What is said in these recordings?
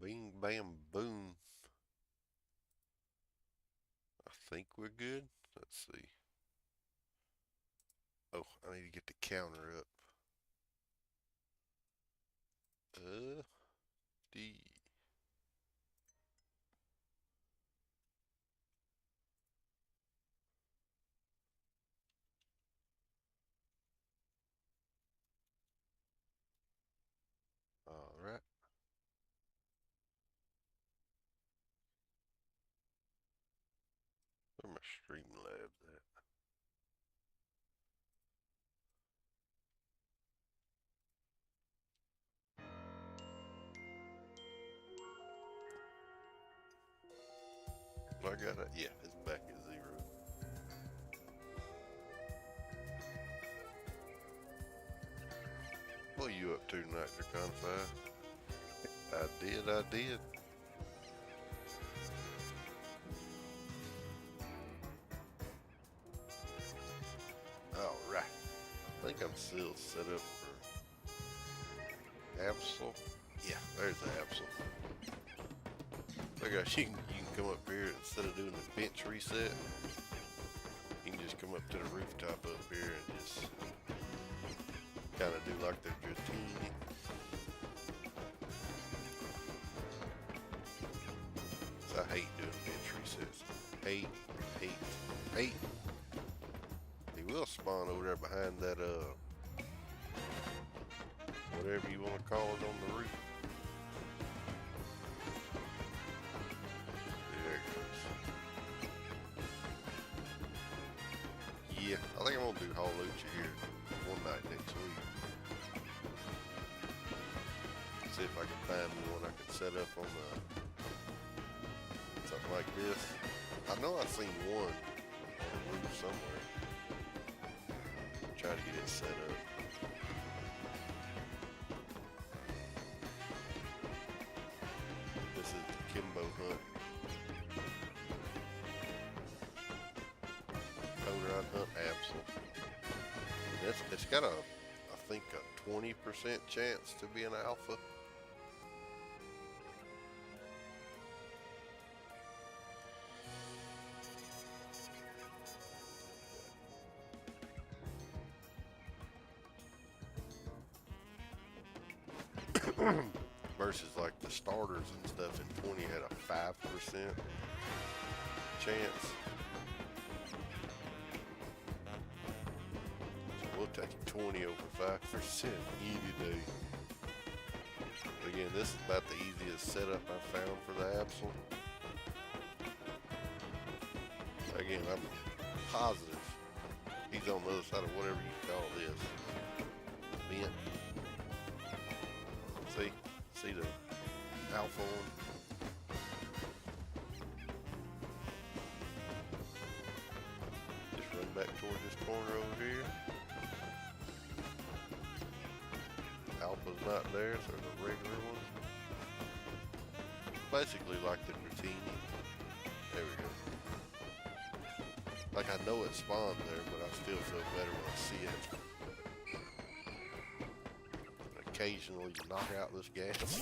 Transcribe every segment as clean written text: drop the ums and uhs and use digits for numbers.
Bing, bam, boom. I think we're good. Let's see. Oh, I need to get the counter up. D. All right. Where my Streamlabs at? I got it. Yeah, it's back at 0. What are you up to tonight, Dracon 5? I did. All right. I think I'm still set up for Absol. Yeah, there's the Absol. Look, you can come up here instead of doing the bench reset. You can just come up to the rooftop up here and just kind of do like the routine. So I hate doing bench resets. Hate. He will spawn over there behind that whatever you want to call it on the roof. There it goes. Yeah, I think I'm gonna do Hall-Lucha here one night next week. See if I can find one I can set up on something like this. I know I've seen one on the roof somewhere. Try to get it set up. This is the McKIMBO hunt. Coder hunt Absol. It's got I think a 20% chance to be an alpha. Versus like the starters and stuff in 20 had a 5% chance. So we'll take 20 over 5% any day. Again, this is about the easiest setup I found for the Absol. Again, I'm positive he's on the other side of whatever you call this. Vent. See the alpha one? Just run back toward this corner over here. Alpha's not there, so there's a regular one. Basically like the Gratini. There we go. Like I know it spawned there, but I still feel better when I see it. Occasionally knock out this gas.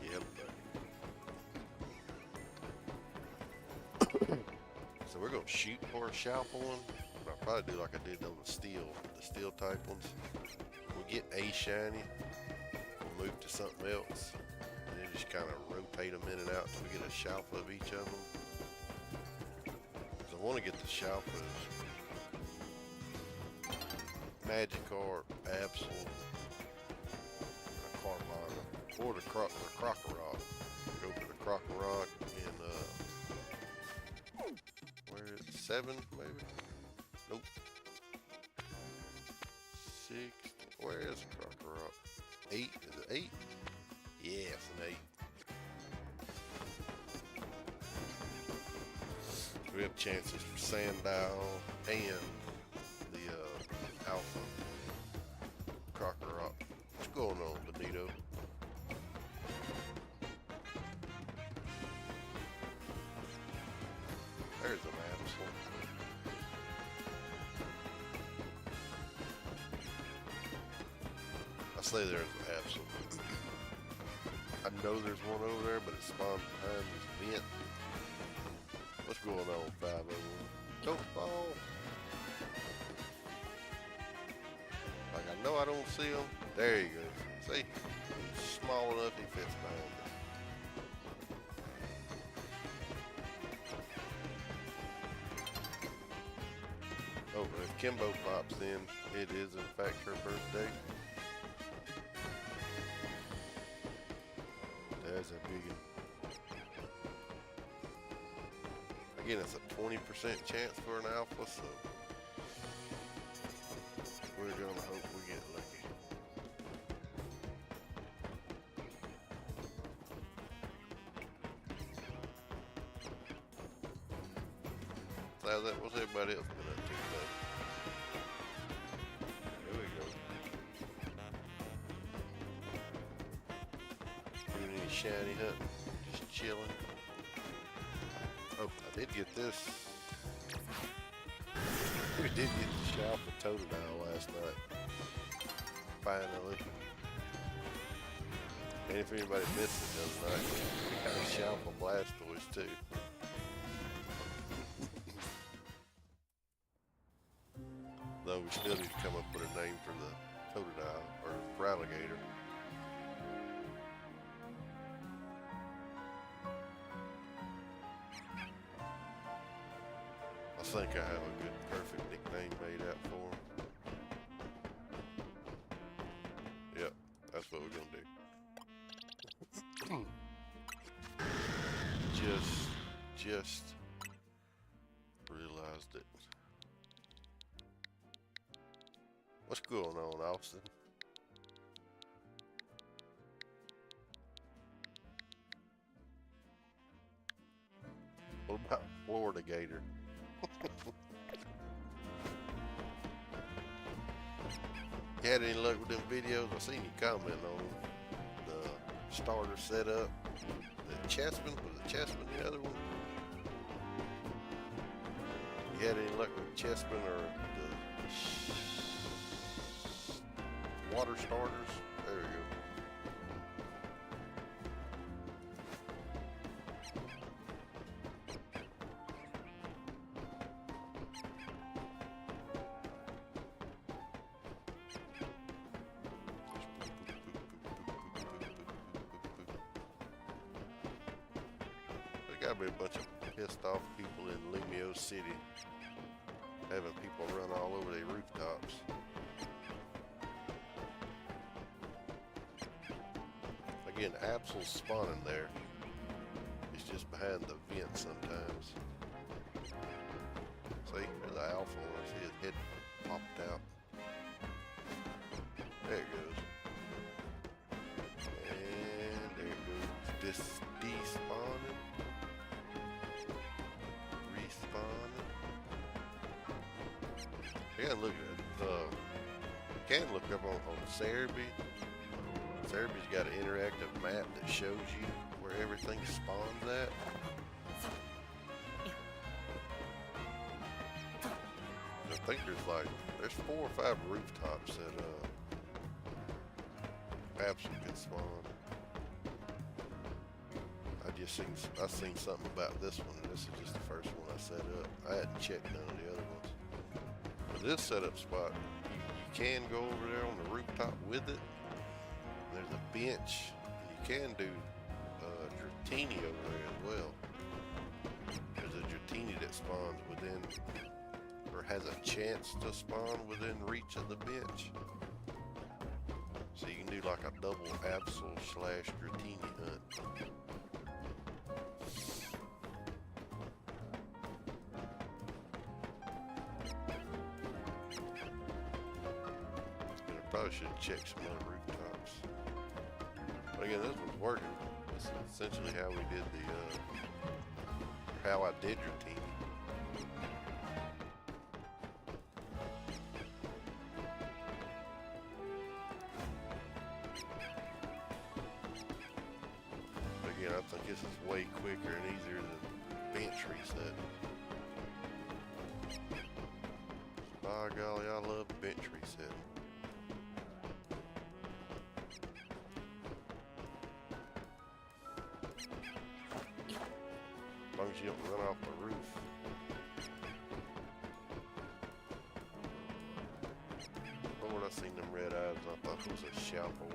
Yep. So we're gonna shoot for a Shalpa one. I'll probably do like I did on the steel type ones. We'll get a shiny. We'll move to something else. Just kind of rotate them in and out until we get a Shalpa of each of them. Because I want to get the Shalpas. Magikarp, Absol, Carmine, or the Crocorock. Go for the Crocorock in, where is it? 7 maybe? Nope. 6, where is the Crocorock? 8, is it 8? Yeah, it's an 8. We have chances for Sandile and the Alpha Crocorock. What's going on, Benito? There's an Absol. I say there's an Absol. I know there's one over there, but it spawned behind this vent. What's going on, 501? Don't fall. Like, I know I don't see him. There you go. See? He's small enough he fits behind me. Oh, if Kimbo pops in, it is in fact her birthday. That's a big one. Again, it's a 20% chance for an alpha, so we're gonna hope we get lucky. So that was everybody else been up to today. There we go. Doing any shiny hunting, just chilling. Oh, I did get this. We did get the Shalpa Totodile last night. Finally. And if anybody missed it the other night, we got a Shalpa Blastoise too. Though we still need to come up with a name for the Totodile, or for alligator. I think I have a good, perfect nickname made out for him. Yep, that's what we're gonna do. Just realized it. What's going on, Austin? What about Florida Gator? You had any luck with them videos? I seen you comment on the starter setup. The Chessman, was it Chessman the other one? You had any luck with Chessman or the water starters? There we go. Gotta be a bunch of pissed off people in Lemio City having people run all over their rooftops. Again, Absol's spawning there. He's just behind the vent sometimes. See, there's the alpha one. I see his head popped out. There it goes. And there it goes. This despawning. You gotta look at it. You can look up on Cerebi. Cerebi's got an interactive map that shows you where everything spawns at. I think there's 4 or 5 rooftops that Absol can spawn. I seen something about this one, and this is just the first one I set up. I hadn't checked none of the other ones. But this setup spot, you can go over there on the rooftop with it. There's a bench, and you can do Dratini over there as well. There's a Dratini that spawns within, or has a chance to spawn within reach of the bench. So you can do like a double Absol/Dratini hunt. Probably should check some other rooftops. But again, this one's working. This is essentially how we did how I did Dratini. Again, I think this is way quicker and easier than bench reset. By golly, I love bench resetting. As long as you don't run off the roof. Lord, I seen them red eyes. I thought it was a shout board.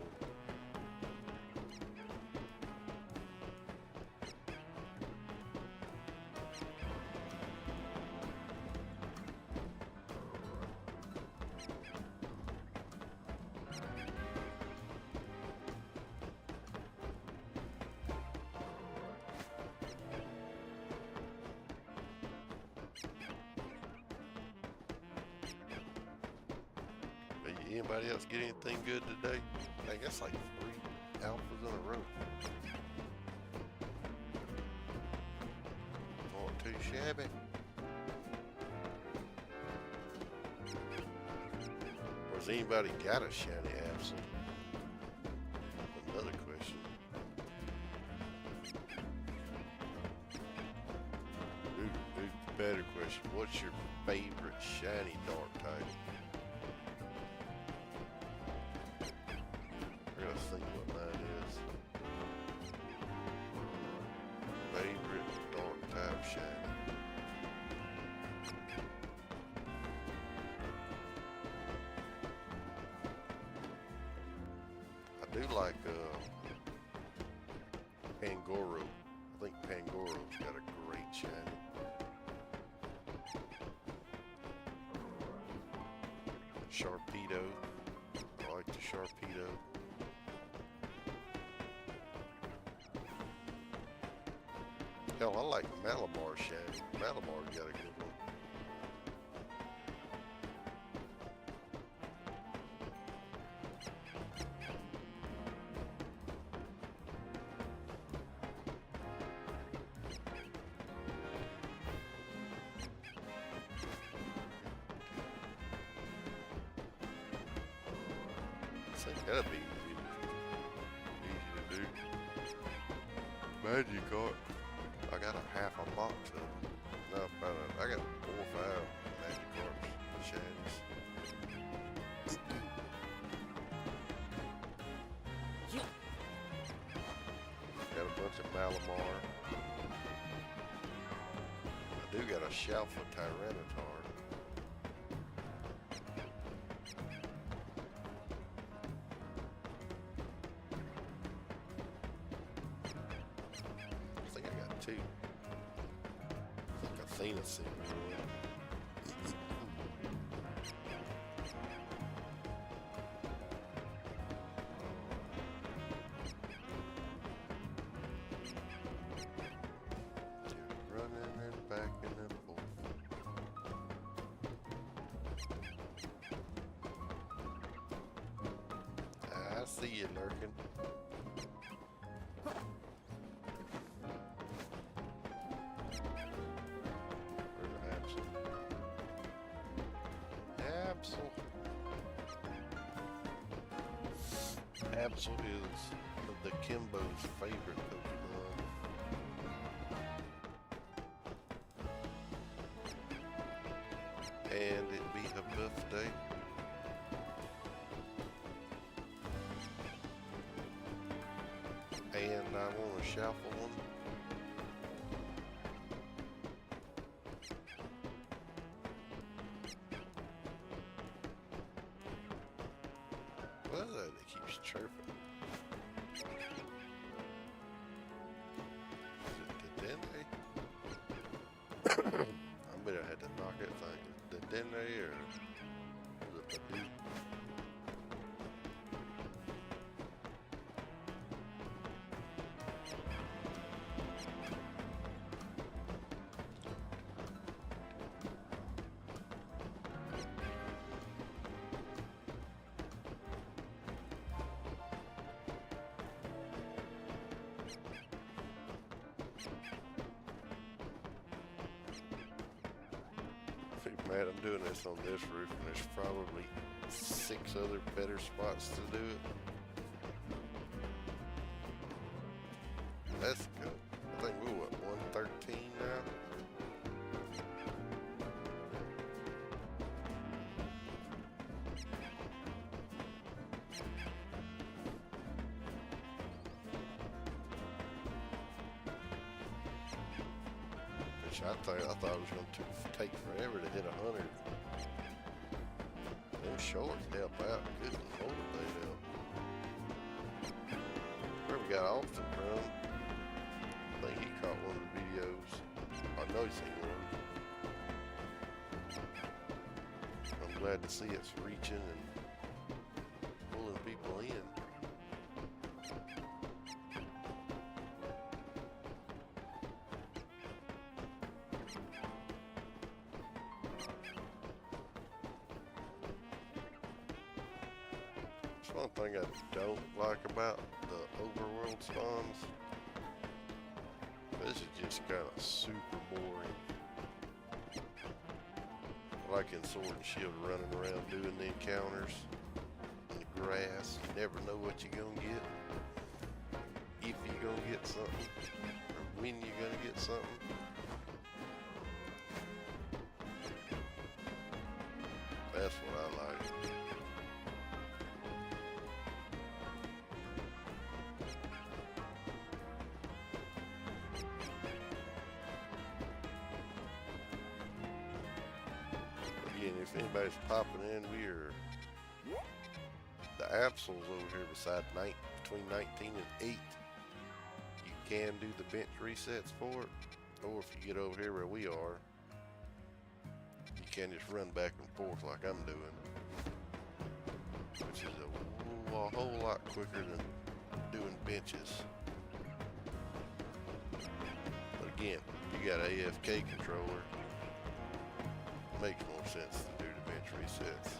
Anybody else get anything good today? I think that's like 3 alphas in a row. Not too shabby. Or has anybody got a shiny Absol? Another question. Better question. What's your favorite shiny dark type? I think what mine is. Favorite dark type shiny. I do like Pangoro. I think Pangoro's got a great shiny. Sharpedo. I like the Sharpedo. Hell, I like Malamar shiny. Malamar's got a good one. I think that'd be easy to do. Magikarp. I got a half a box of them. No, I got 4 or 5 Magikarps shinies. Got a bunch of Malamar. I do got a Shalfa Tyranitar. I think I got 2. I think Athena's seen one. Running and backing and forth. I see you lurking. Absol is the McKIMBO's favorite Pokemon. And it be her birthday. And I want a Shalfa one. What is that? It keeps chirping. Is it Dedenne? I bet I had to knock that thing. Dedenne or is it Badoo? Mad, I'm doing this on this roof, and there's probably 6 other better spots to do it. Let's go. I think we're what, 113 now? Which I thought it was going to take forever to hit 100. Them shorts help out. Good Lord, they help. Where we got Austin from? I think he caught one of the videos. I know he's seen one. I'm glad to see it's reaching and pulling people in. One thing I don't like about the overworld spawns, this is just kind of super boring. Like in Sword and Shield, running around doing the encounters in the grass. You never know what you're gonna get, if you're gonna get something, or when you're gonna get something. That's what I like. If anybody's popping in, we are the Absols over here beside between 19 and 8. You can do the bench resets for it, or if you get over here where we are, you can just run back and forth like I'm doing, which is a whole lot quicker than doing benches. But again, if you got an AFK controller, makes more sense to do the bench resets.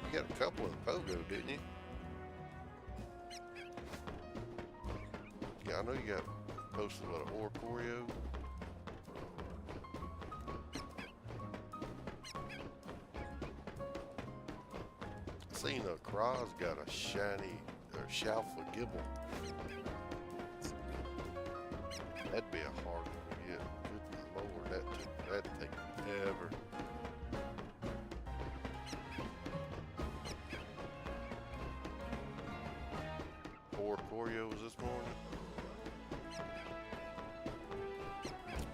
You got a couple in Pogo, didn't you? Yeah, I know you got posted about an ore choreo. I seen Kraz got a shiny Shalfa Gibble. That'd be a hard one to get. Good Lord, that'd take forever. Four Coreos this morning.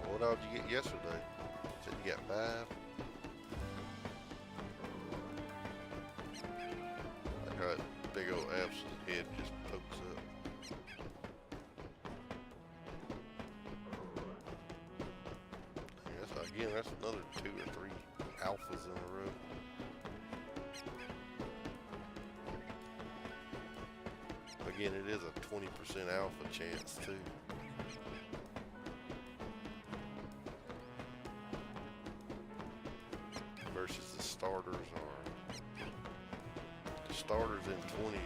What all did you get yesterday? Said you got 5. Like that big old Absol head just pokes up. Again, that's another 2 or 3 alphas in a row. Again, it is a 20% alpha chance too. Versus the starters in 20.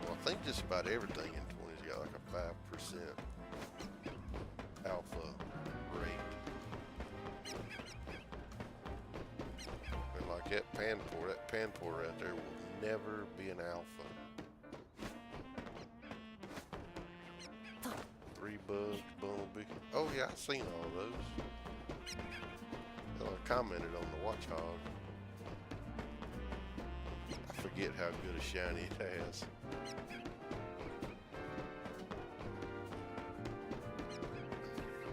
Well, I think just about everything in 20's got like a 5% alpha rate. That panpour right there will never be an alpha. 3 bugs, bumblebee. Oh yeah, I've seen all of those. I commented on the Watchhog. I forget how good a shiny it has.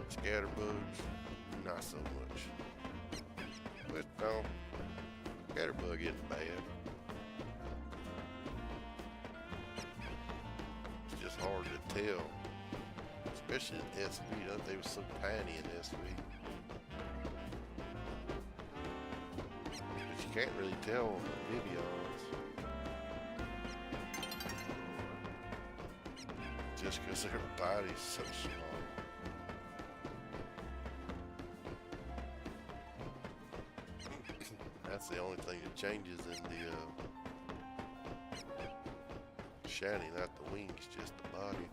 Scatterbugs, not so much. But no. Scatterbug isn't bad. It's just hard to tell, especially in SV. They were so tiny in SV, but you can't really tell on the Vivians just because their body's so small. That's the only thing that changes in the shiny, not the wings, just the body.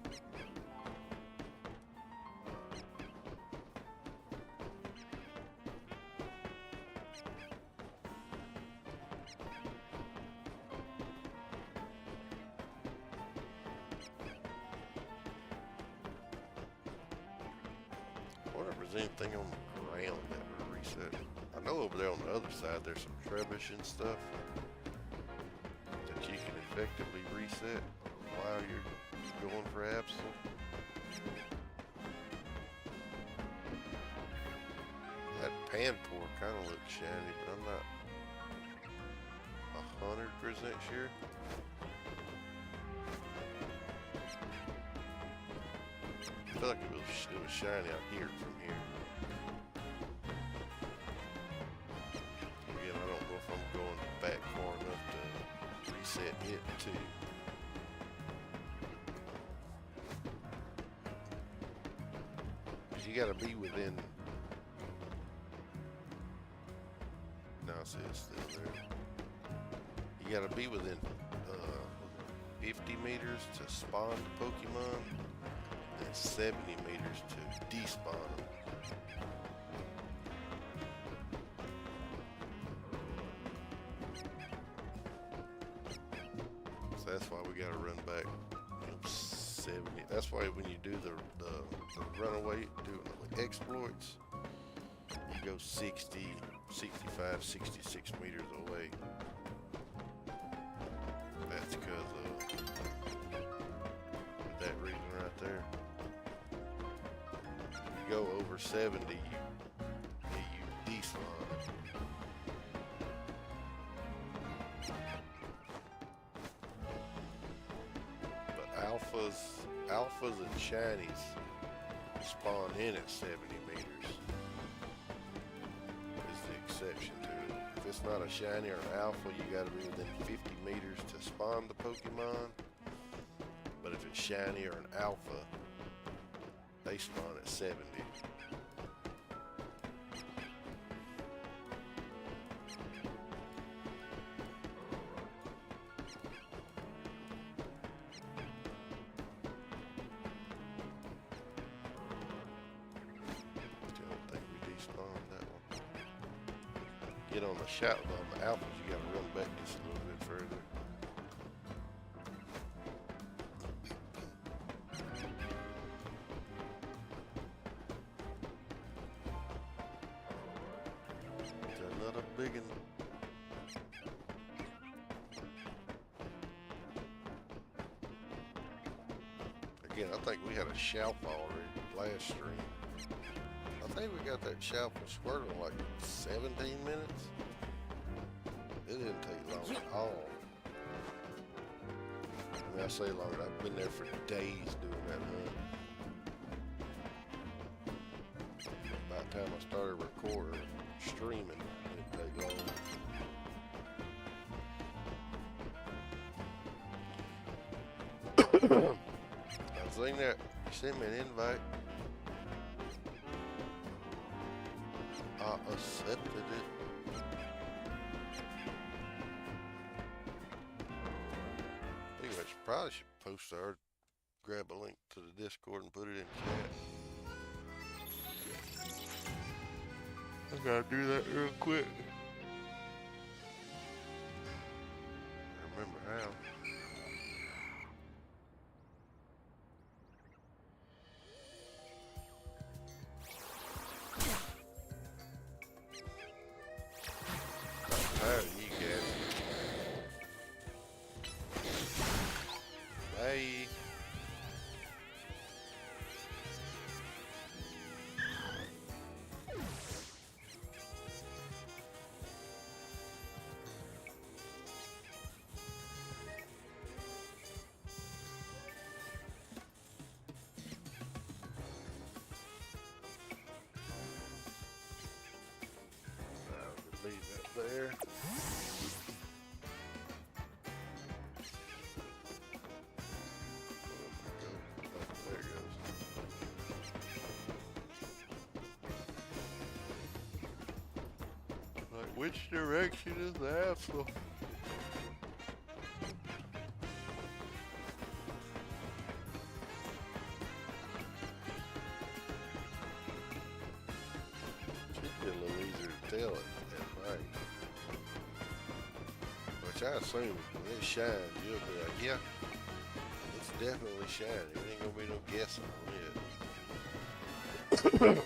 I wonder if there's anything on the ground that would reset. I know over there on the other side there's some trebush and stuff that you can effectively reset while you're going for Absol. and pour kind of looks shiny, but I'm not 100% sure. I feel like it was shiny out here from here. Again, I don't know if I'm going back far enough to reset it too. You gotta be within. No, see, it's still there. You gotta be within 50 meters to spawn the Pokemon, and 70 meters to despawn them. So that's why we gotta run back 70. That's why when you do the runaway, do exploits, you go 60, 65, 66 meters away. That's because of that reason right there. You go over 70, you despawn. But alphas and shinies spawn in at 70 meters. Is the exception to it. If it's not a shiny or an alpha, you gotta be within 50 meters to spawn the Pokemon. But if it's shiny or an alpha, they spawn at 70. Get on the shout on the alphas, you gotta run back just a little bit further. It's another big one. Again, I think we had a Shalpa already last stream. I think we got that Shalpa Squirtle in like 17 minutes. It didn't take long at all. When I say long, I've been there for days doing that hunt. By the time I started recording, streaming, it didn't take long. I seen that. You sent me an invite. I accepted it. Anyway, I probably should post or grab a link to the Discord and put it in chat. I gotta do that real quick. I remember how. Leave that there. There it goes. Like, which direction is the Absol? Should be a little easier to tell it. Which I assume when it shines, you'll be like, yeah, it's definitely shiny. It ain't gonna be no guessing on it.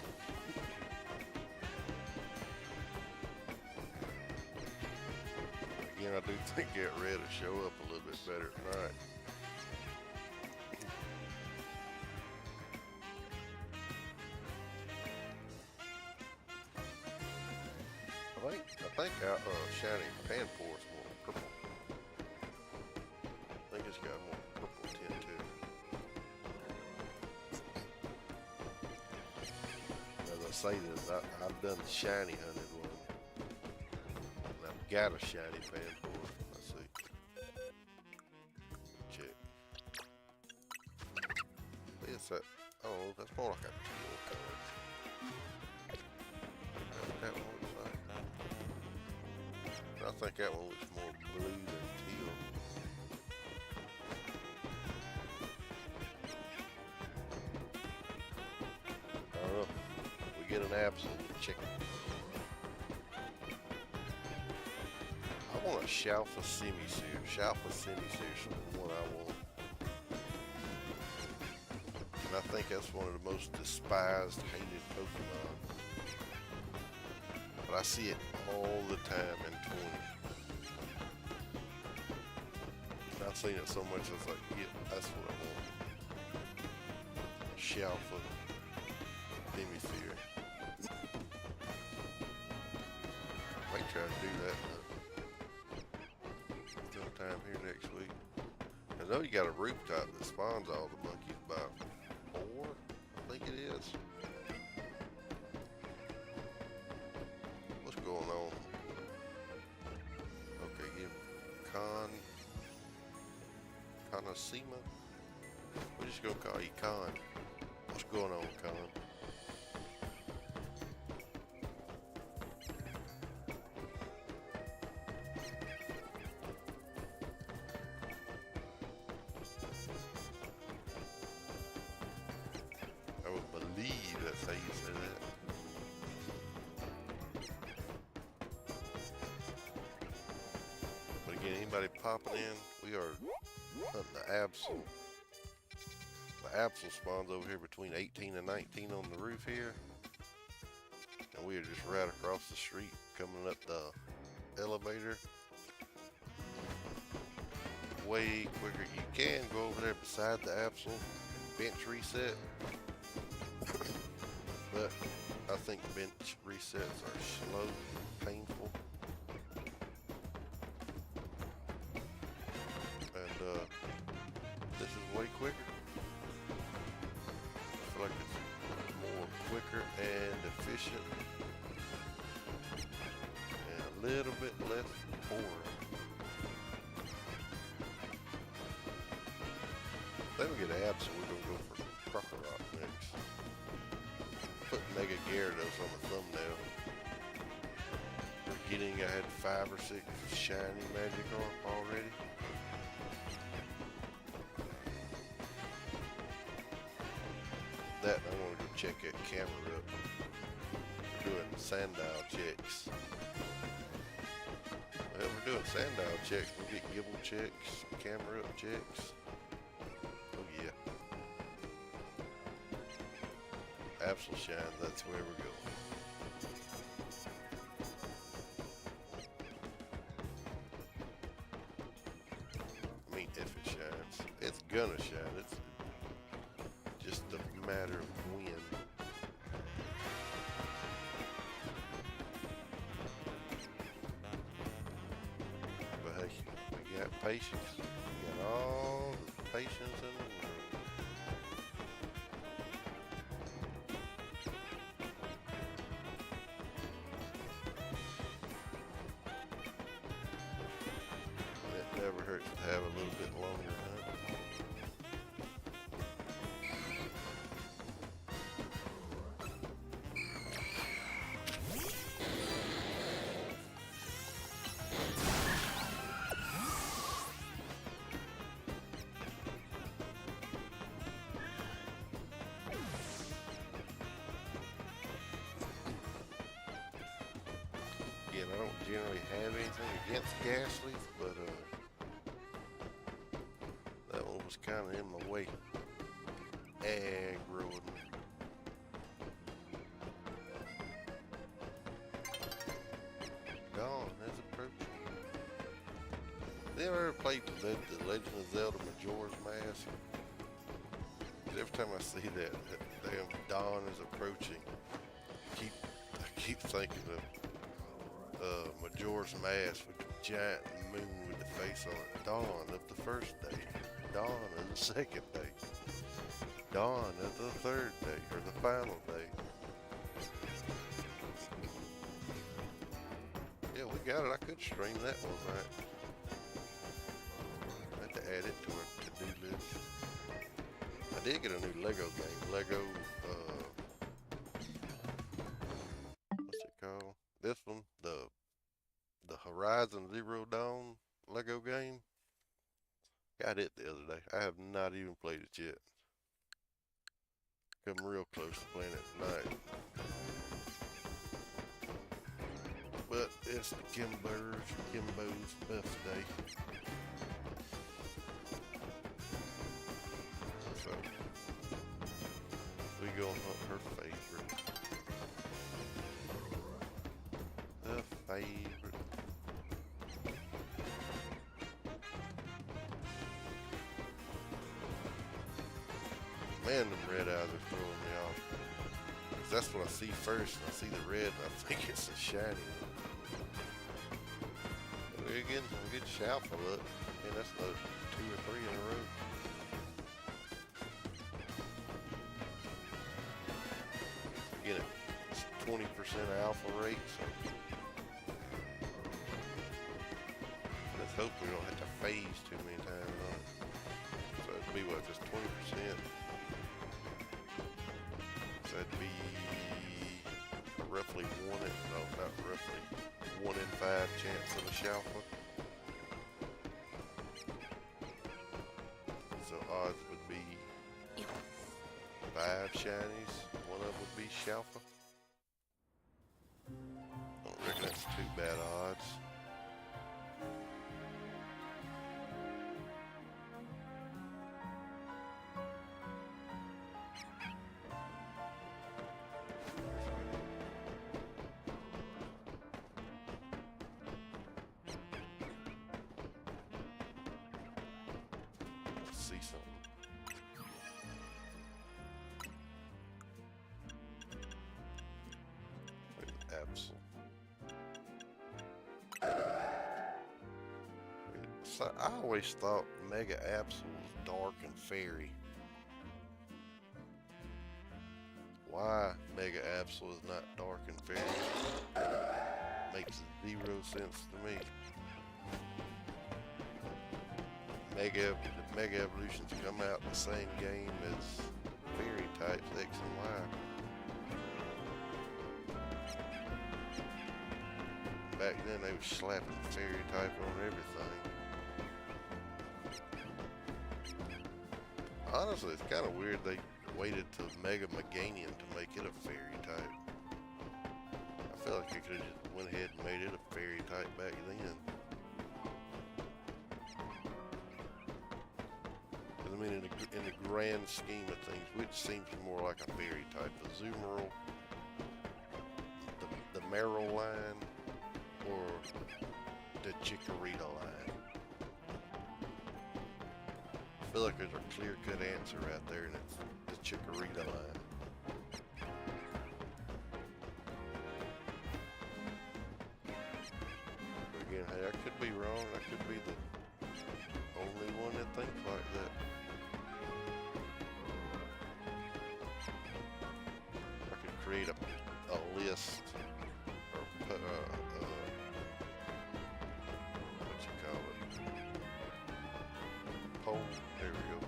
Again, I do think that red will show up a little bit better tonight. I think shiny pan pour is more purple. I think it's got more purple tint to it. As I say this, I've done the shiny hunted one. And I've got a shiny pan pour. Let's see. Check. It's that. Oh, that's more like a teal color. That one looks like. I think that one looks more blue than teal. I don't know. We get an Absol-lute chicken. I want a Shalfa semi-sear. Shalfa semi-sear is the one I want. And I think that's one of the most despised, hated Pokemon. But I see it all the time in 20. And I've seen it so much, I was like, yeah, that's what I want. Shalfa semi-sear. Might try to do that sometime here next week. I know you got a rooftop that spawns all the monkeys about 4, I think it is. What's going on? Okay, give Conasima. We're just gonna call you Con. What's going on, Con? I would believe that's how you say that. But again, anybody popping in, we are hunting the Absol. The Absol spawns over here between 18 and 19 on the roof here. And we are just right across the street coming up the elevator. Way quicker. You can go over there beside the Absol and bench reset. But I think bench resets are slow, painful. And this is way quicker. I feel like it's more quicker and efficient. And a little bit less boring. Then we get Absol, we're going to go for Crocodile next. Put Mega Gyarados on the thumbnail. Forgetting I had 5 or 6 shiny Magikarp already. That, I want to go check that camera up. We're doing Sandile checks. Well, we're doing Sandile checks. We'll get Gibble checks, camera up checks. Oh yeah. Absol shine, that's where we're going. I mean, if it shines, it's gonna shine. It's just a matter of when. But hey, we got patience. We got all the patience in the world. Never hurts to have a little bit longer hunt. Again, I don't generally have anything against Ghastlies, but that one was kind of in my way. Aggroing. Dawn is approaching. Have you ever played the Legend of Zelda Majora's Mask? 'Cause every time I see that damn dawn is approaching, I keep thinking of Majora's Mask with the giant moon with the face on it. Dawn of the first day. Dawn of the second day. Dawn of the third day, or the final day. Yeah, we got it. I could stream that one, right? I have to add it to our to-do list. I did get a new Lego game. Lego, what's it called? This one, the Horizon Zero Dawn Lego game. Got it the other day. I have not even played it yet. Come real close to playing it tonight. But it's Kimbo's birthday. So we go hunt her favorite. The favorite. Man, them red eyes are throwing me off. 'Cause that's what I see first. I see the red and I think it's a shiny one. We're getting some good Absol-lute. Man, that's another 2 or 3 in a row. Again, it's 20% alpha rate, so let's hope we don't have to phase too many times on it. So it'd be what, just 20%? So that'd be roughly not roughly, 1 in 5 chance of a Absol-lute. So odds would be 5 shinies, 1 of them would be Absol-lute. I don't reckon that's too bad odds. Let's see something. Absol. So I always thought Mega Absol was dark and fairy. Why Mega Absol is not dark and fairy makes 0 sense to me. The Mega Evolutions come out in the same game as fairy types X and Y. Back then they was slapping the fairy type on everything. Honestly, it's kind of weird they waited till Mega Meganium to make it a fairy type. I feel like they could have just went ahead and made it a fairy type back then. Because I mean, in the grand scheme of things, which seems more like a fairy type? The Zoomerl, the Meryl line, or the Chikorita line? I feel like there's a clear-cut answer right there, and it's the Chikorita line. But again, hey, I could be wrong. I could be the only one that thinks like that. I could create a list, or what you call it? Poll. There we go.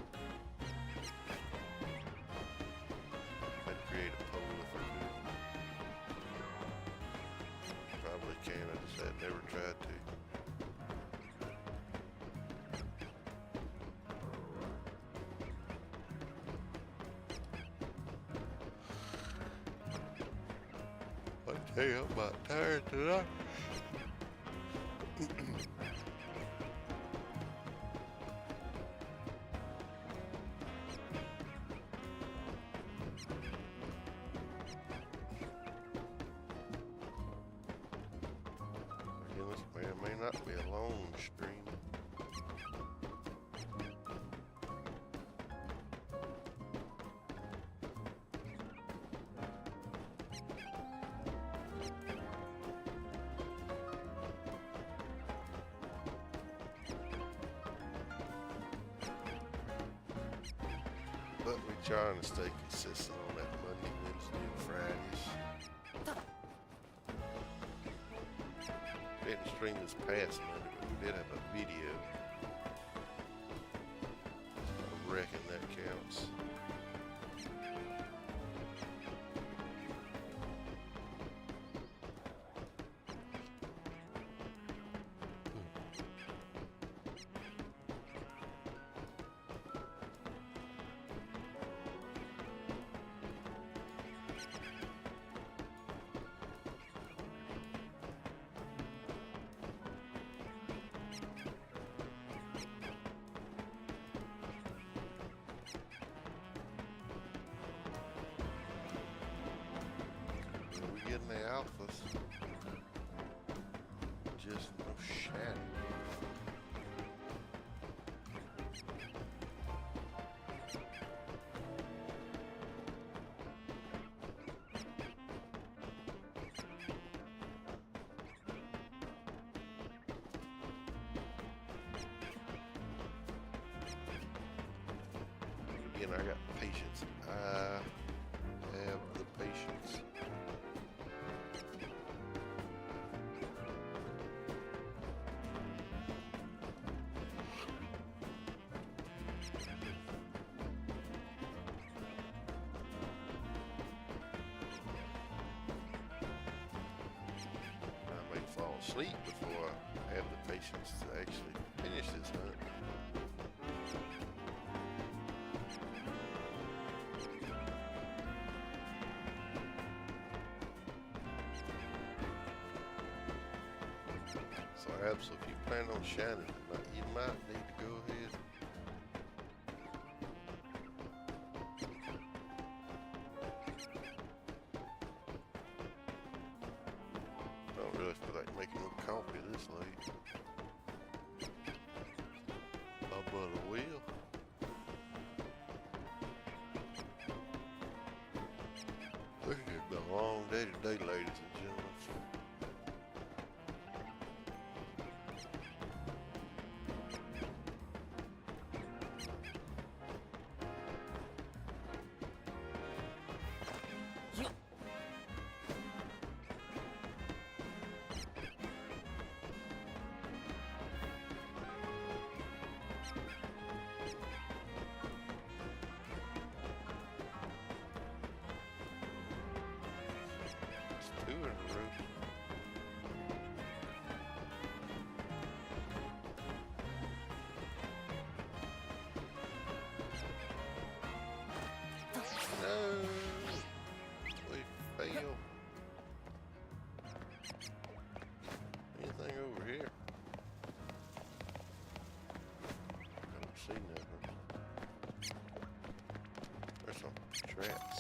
I'd create a poll if I could. Probably can. I just had never tried to. I tell you, I'm about tired tonight. Again, this may or may not be a long stream. But we're trying to stay consistent on that Monday, Wednesday, and Fridays. We didn't stream this past Monday, but we did have a video. I reckon that counts. We're getting the alphas. Just no shadow. Again, I got patience. I have the patience. I may fall asleep before I have the patience to actually finish this hunt. So Absol, if you plan on shining tonight, you might need to go ahead. Don't really feel like making no coffee this late. Oh, but I will. This has been a long day today, ladies and gentlemen. Two in a row. No, we fail. Anything over here? I don't see nothing. There's some traps.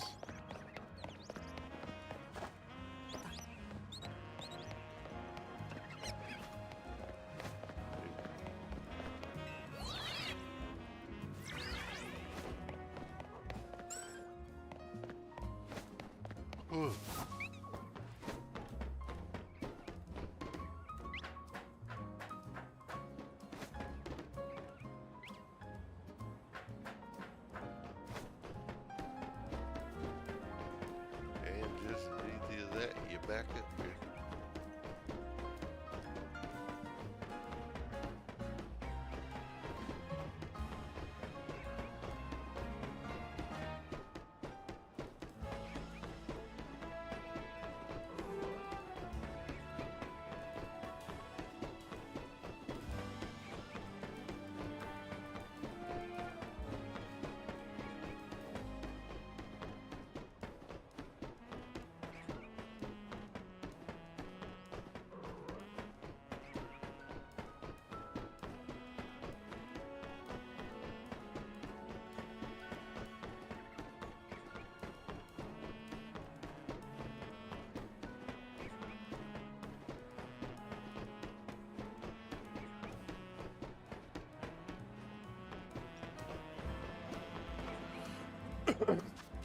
Ooh. And just as easy as that, you're back up here.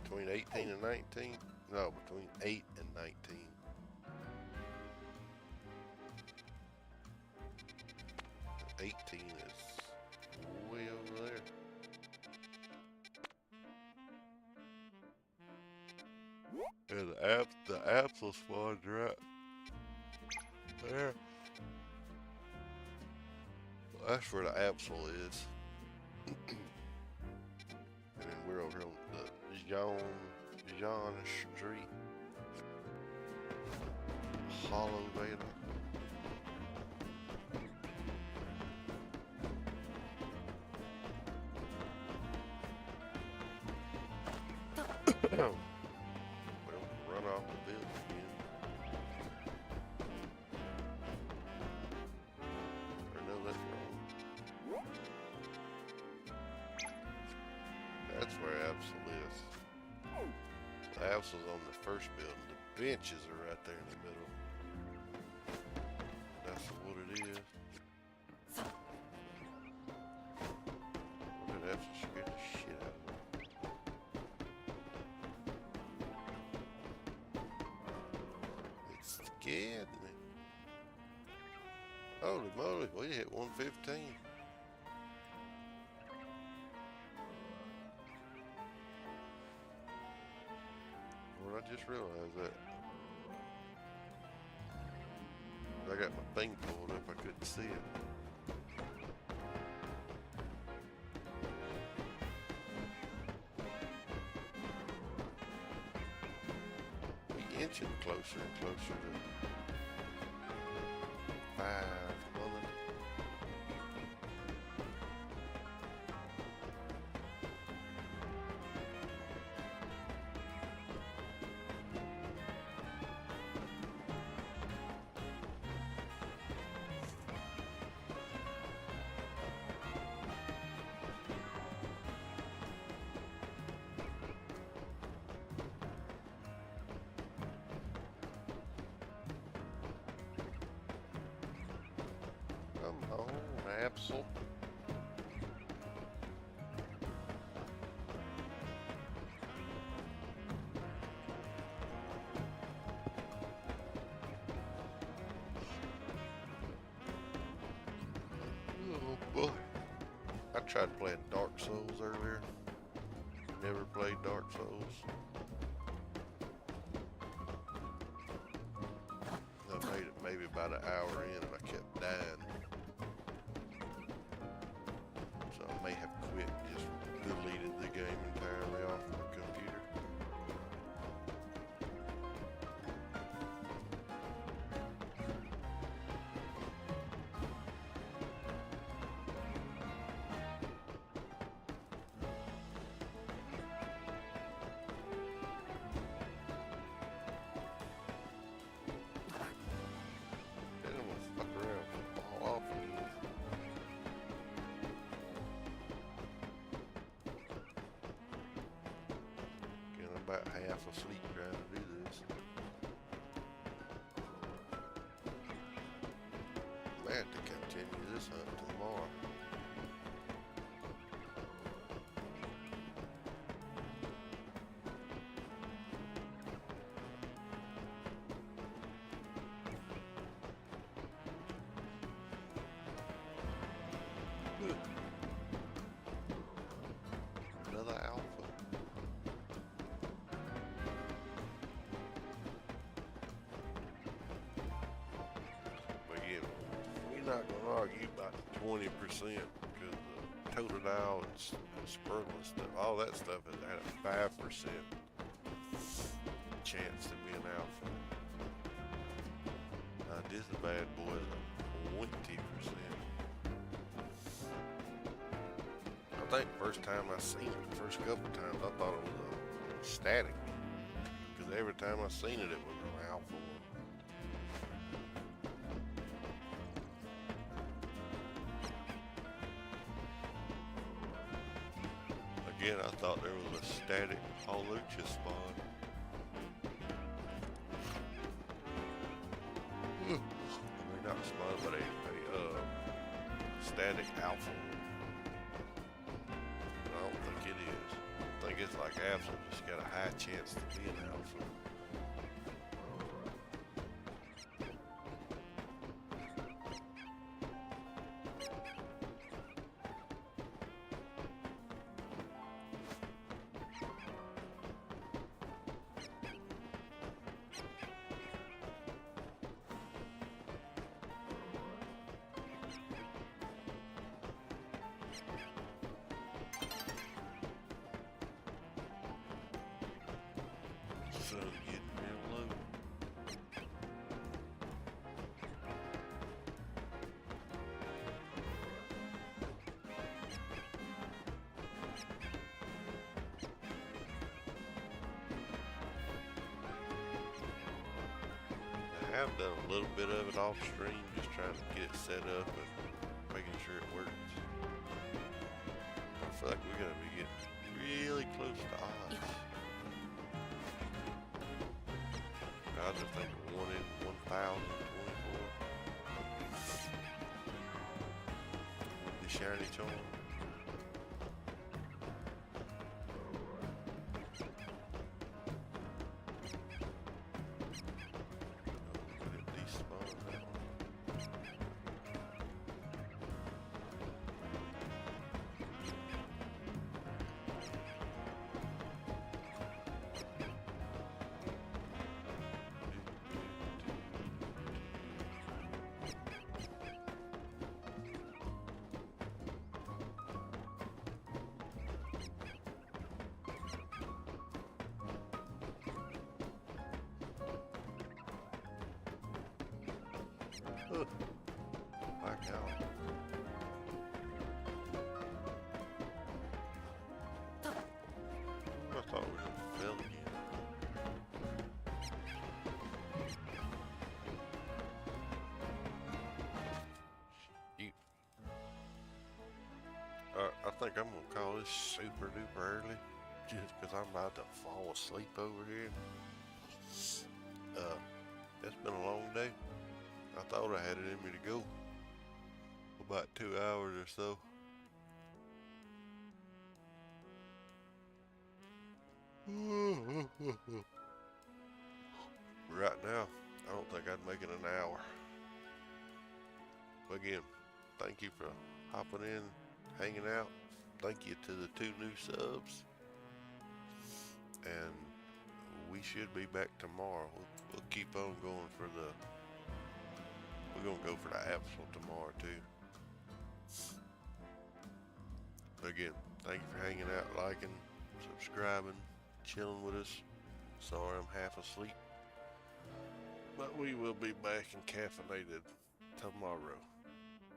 Between 18 and 19? No, between 8 and 19. '18 is way over there. And the Absol spawn's right there. That's where the Absol is. And then we're over on the John Street. Hollow Valley. Well, run off the building again. Or no, that's wrong. That's where Absol is. The Absol's on the first building. The benches are right there in the middle. That's what it is. Look at Absol scared the shit out of me. It's scared me. Holy moly, we hit 115. Well, I just realized that. I got my thing pulled up, I couldn't see it. We inching closer and closer to 500. Come on, Absol. Oh boy. I tried playing Dark Souls earlier. Never played Dark Souls. I made it maybe about an hour in and I kept dying. So I may have quit, just deleted the game entirely off my computer. Then I'm gonna fuck around and fall off again. Getting about half asleep trying to do this. I have to continue this hunt tomorrow. Another alpha. But yeah, we're not gonna argue about the 20% because the totodile and spurling stuff, all that stuff has had a 5% chance to be an alpha. This bad boy is a 20%. I think the first time I seen it, the first couple times, I thought it was a static. Because every time I seen it, it was an alpha one. Again, I thought there was a static Absol-lute spawn. I mean, not a spawn, but a static alpha. I don't think it is. I think it's like Absol just got a high chance to be an alpha. have done a little bit of it off stream, just trying to get it set up and making sure it works. I feel like we're gonna be getting really close to odds. I just think 1 in 1,024. The shiny charm. Back out. I thought we were gonna fail again. Shoot. I think I'm gonna call this super duper early, just because I'm about to fall asleep over here. It's been a long day. I thought I had it in me to go. About 2 hours or so. Right now, I don't think I'd make it an hour. But again, thank you for hopping in, hanging out. Thank you to the 2 new subs. And we should be back tomorrow. We'll keep on going for the... We're gonna go for the Absol tomorrow too. But again, thank you for hanging out, liking, subscribing, chilling with us. Sorry I'm half asleep. But we will be back and caffeinated tomorrow.